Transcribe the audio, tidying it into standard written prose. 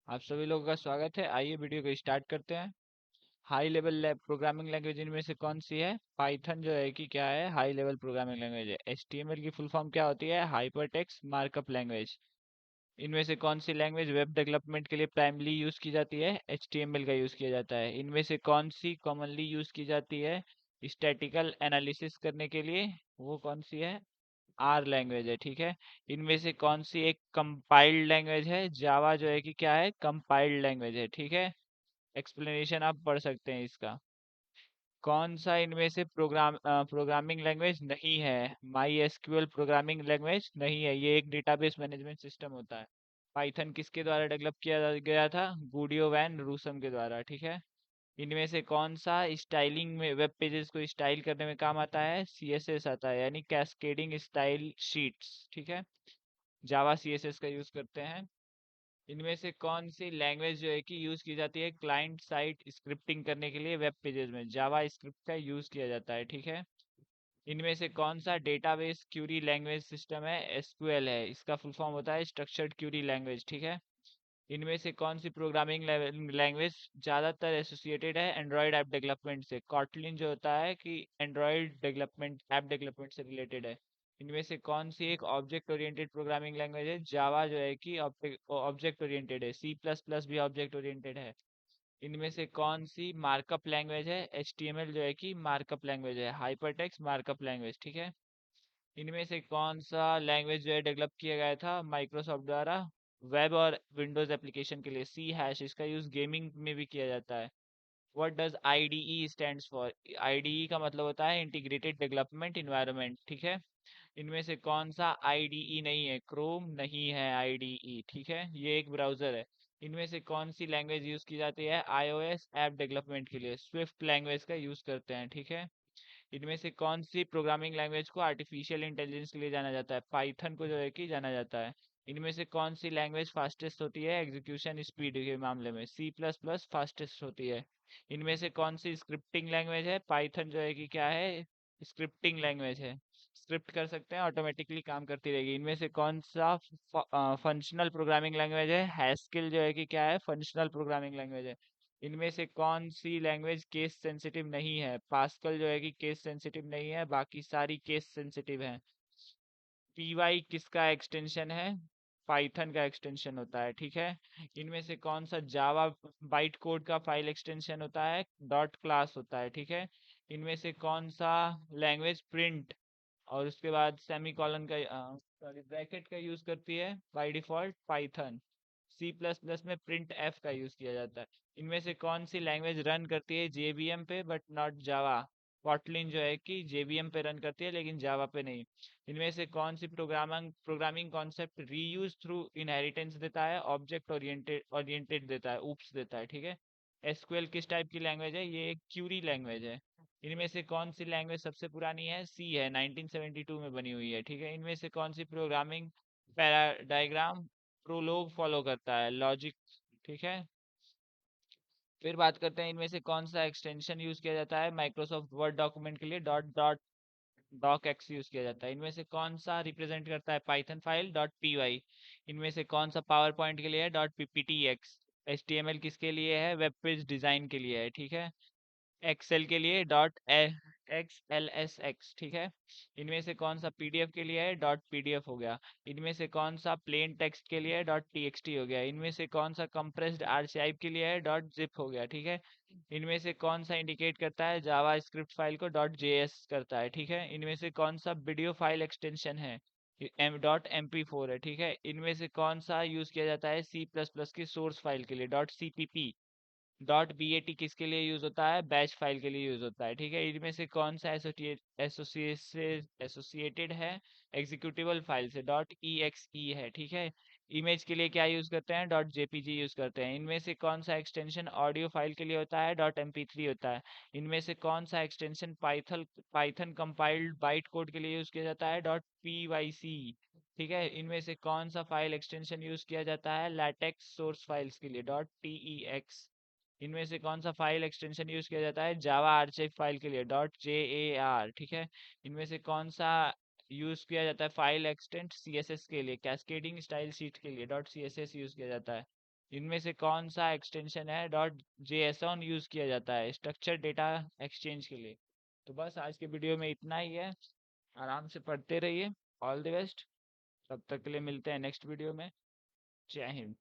आप सभी लोगों का स्वागत है। आइए वीडियो को स्टार्ट करते हैं। हाई लेवल प्रोग्रामिंग लैंग्वेज इनमें से कौन सी है? पाइथन जो है कि क्या है, हाई लेवल प्रोग्रामिंग लैंग्वेज है। एचटीएमएल की फुल फॉर्म क्या होती है? Hypertext markup language. इनमें से कौन सी लैंग्वेज वेब डेवलपमेंट के लिए प्राइमली यूज की जाती है? एचटीएमएल का यूज किया जाता है। इनमें से कौन सी कॉमनली यूज की जाती है स्टैटिकल एनालिसिस करने के लिए? वो कौन सी है? आर लैंग्वेज है। ठीक है। इनमें से कौन सी एक कंपाइल्ड लैंग्वेज है? जावा जो है कि क्या है, कंपाइल्ड लैंग्वेज है। ठीक है। एक्सप्लेनेशन आप पढ़ सकते हैं इसका। कौन सा इनमें से प्रोग्रामिंग लैंग्वेज नहीं है? माई एसक्यूएल प्रोग्रामिंग लैंग्वेज नहीं है, ये एक डेटाबेस मैनेजमेंट सिस्टम होता है। पाइथन किसके द्वारा डेवलप किया गया था? गुडियो वैन रूसम के द्वारा। ठीक है। इनमें से कौन सा स्टाइलिंग में, वेब पेजेस को स्टाइल करने में काम आता है? सीएसएस आता है, यानी कैस्केडिंग स्टाइल शीट्स। ठीक है। जावा सीएसएस का यूज करते हैं। इनमें से कौन सी लैंग्वेज जो है कि यूज की जाती है क्लाइंट साइड स्क्रिप्टिंग करने के लिए वेब पेजेस में? जावा स्क्रिप्ट का यूज किया जाता है। ठीक है। इनमें से कौन सा डेटाबेस क्यूरी लैंग्वेज सिस्टम है? एसक्यूएल है, इसका फुल फॉर्म होता है स्ट्रक्चर्ड क्यूरी लैंग्वेज। ठीक है। इनमें से कौन सी प्रोग्रामिंग लैंग्वेज ज्यादातर एसोसिएटेड है एंड्रॉयड ऐप डेवलपमेंट से? कॉटलिन जो होता है कि एंड्रॉयड डेवलपमेंट, ऐप डेवलपमेंट से रिलेटेड है। इनमें से कौन सी एक ऑब्जेक्ट ओरिएंटेड प्रोग्रामिंग लैंग्वेज है? जावा जो है कि ऑब्जेक्ट ओरिएंटेड है। सी प्लस प्लस भी ऑब्जेक्ट ओरिएंटेड है। इनमें से कौन सी मार्कअप लैंग्वेज है? एचटीएमएल जो है कि मार्कअप लैंग्वेज है, हाइपरटेक्स्ट मार्कअप लैंग्वेज। ठीक है। इनमें से कौन सा लैंग्वेज जो है डेवलप किया गया था माइक्रोसॉफ्ट द्वारा वेब और विंडोज एप्लीकेशन के लिए? सी हैश, इसका यूज गेमिंग में भी किया जाता है। What does IDE stands for? IDE का मतलब होता है इंटीग्रेटेड डेवलपमेंट इन्वायरमेंट। ठीक है। इनमें से कौन सा आईडीई नहीं है? क्रोम नहीं है आईडीई। ठीक है, ये एक ब्राउजर है। इनमें से कौन सी लैंग्वेज यूज की जाती है आईओएस ऐप डेवलपमेंट के लिए? स्विफ्ट लैंग्वेज का यूज करते हैं। ठीक है। इनमें से कौन सी प्रोग्रामिंग लैंग्वेज को आर्टिफिशियल इंटेलिजेंस के लिए जाना जाता है? पाइथन को जो है कि जाना जाता है। इनमें से कौन सी लैंग्वेज फास्टेस्ट होती है एग्जीक्यूशन स्पीड के मामले में? सी प्लस प्लस फास्टेस्ट होती है। इनमें से कौन सी स्क्रिप्टिंग लैंग्वेज है? पाइथन जो है कि क्या है, स्क्रिप्टिंग लैंग्वेज है। स्क्रिप्ट कर सकते हैं, ऑटोमेटिकली काम करती रहेगी। इनमें से कौन सा फंक्शनल प्रोग्रामिंग लैंग्वेज है? हैस्किल जो है कि क्या है, फंक्शनल प्रोग्रामिंग लैंग्वेज है। इनमें से कौन सी लैंग्वेज केस सेंसिटिव नहीं है? पास्कल जो है कि केस सेंसिटिव नहीं है, बाकी सारी केस सेंसिटिव हैं। पीवाई किसका एक्सटेंशन है? पाइथन का एक्सटेंशन होता है। ठीक है। इनमें से कौन सा जावा बाइट कोड का फाइल एक्सटेंशन होता है? डॉट क्लास होता है। ठीक है। इनमें से कौन सा लैंग्वेज प्रिंट और उसके बाद सेमी कॉलन का, सॉरी, ब्रैकेट का यूज करती है by default? Python. C plus plus में प्रिंट एफ का यूज किया जाता है। इनमें से कौन सी लैंग्वेज रन करती है जेवीएम पे बट नॉट जावा? कॉटलिन जो है कि जेवीएम पे रन करती है लेकिन जावा पे नहीं। इनमें से कौन सी programming programming concept reuse through inheritance देता है? ऑब्जेक्ट ओरिएंटेड ओरिएंटेड देता है, ऊप्स देता है। ठीक है। एसक्यूएल किस टाइप की लैंग्वेज है? ये एक क्यूरी लैंग्वेज है। इनमें से कौन सी लैंग्वेज सबसे पुरानी है? सी है, 1972 में बनी हुई है। ठीक है। इनमें से कौन सी प्रोग्रामिंग पैराडाइग्राम प्रोलोग फॉलो करता है? लॉजिक। ठीक है। फिर बात करते हैं इनमें से कौन सा एक्सटेंशन यूज किया जाता है माइक्रोसॉफ्ट वर्ड डॉक्यूमेंट के लिए? Dot dot doc x use किया जाता है। इनमें से कौन सा रिप्रेजेंट करता है Python file? Dot P Y. इनमें से कौन सा पावर पॉइंट के लिए है? Dot PPT X. H T M L किसके लिए है? वेब पेज डिजाइन के लिए है। ठीक है। एक्सेल के लिए dot x L S x. ठीक है। इनमें से कौन सा पीडीएफ के लिए है? डॉट पीडीएफ हो गया। इनमें से कौन सा प्लेन टेक्स्ट के लिए है? डॉट टीएक्सटी हो गया। इनमें से कौन सा कंप्रेस्ड आर्काइव के लिए है? डॉट जिप हो गया। ठीक है। इनमें से कौन सा इंडिकेट करता है जावा स्क्रिप्ट फाइल को? डॉट जेएस करता है। ठीक है। इनमें से कौन सा वीडियो फाइल एक्सटेंशन है? M dot M P four है। ठीक है। इनमें से कौन सा यूज किया जाता है सी प्लस प्लस की सोर्स फाइल के लिए? Dot CPP. डॉट बीएटी किसके लिए यूज होता है? बैच फाइल के लिए यूज होता है। ठीक है। इनमें से कौन सा एसोसिएटेड है एग्जीक्यूटिबल फाइल से? डॉट ई एक्स ई है। ठीक है। इमेज के लिए क्या यूज करते हैं? डॉट जेपीजी यूज करते हैं। इनमें से कौन सा एक्सटेंशन ऑडियो फाइल के लिए होता है? डॉट एमपी थ्री होता है। इनमें से कौन सा extension Python compiled byte code के लिए यूज किया जाता है? Dot P Y C. ठीक है। इनमें से कौन सा फाइल एक्सटेंशन यूज किया जाता है लैटेक्स सोर्स फाइल्स के लिए? Dot T x. इनमें से कौन सा फाइल एक्सटेंशन यूज किया जाता है जावा आर्चिव फाइल के लिए? Dot J A R. ठीक है। इनमें से कौन सा यूज किया जाता है फाइल एक्सटेंट सीएसएस के लिए? कैस्केडिंग स्टाइल शीट के लिए? डॉट सीएसएस यूज किया जाता है। इनमें से कौन सा एक्सटेंशन है डॉट जेएसओन यूज किया जाता है स्ट्रक्चर डेटा एक्सचेंज के लिए। तो बस आज के वीडियो में इतना ही है। आराम से पढ़ते रहिए। All the best. तब तक के लिए मिलते हैं नेक्स्ट वीडियो में। जय हिंद।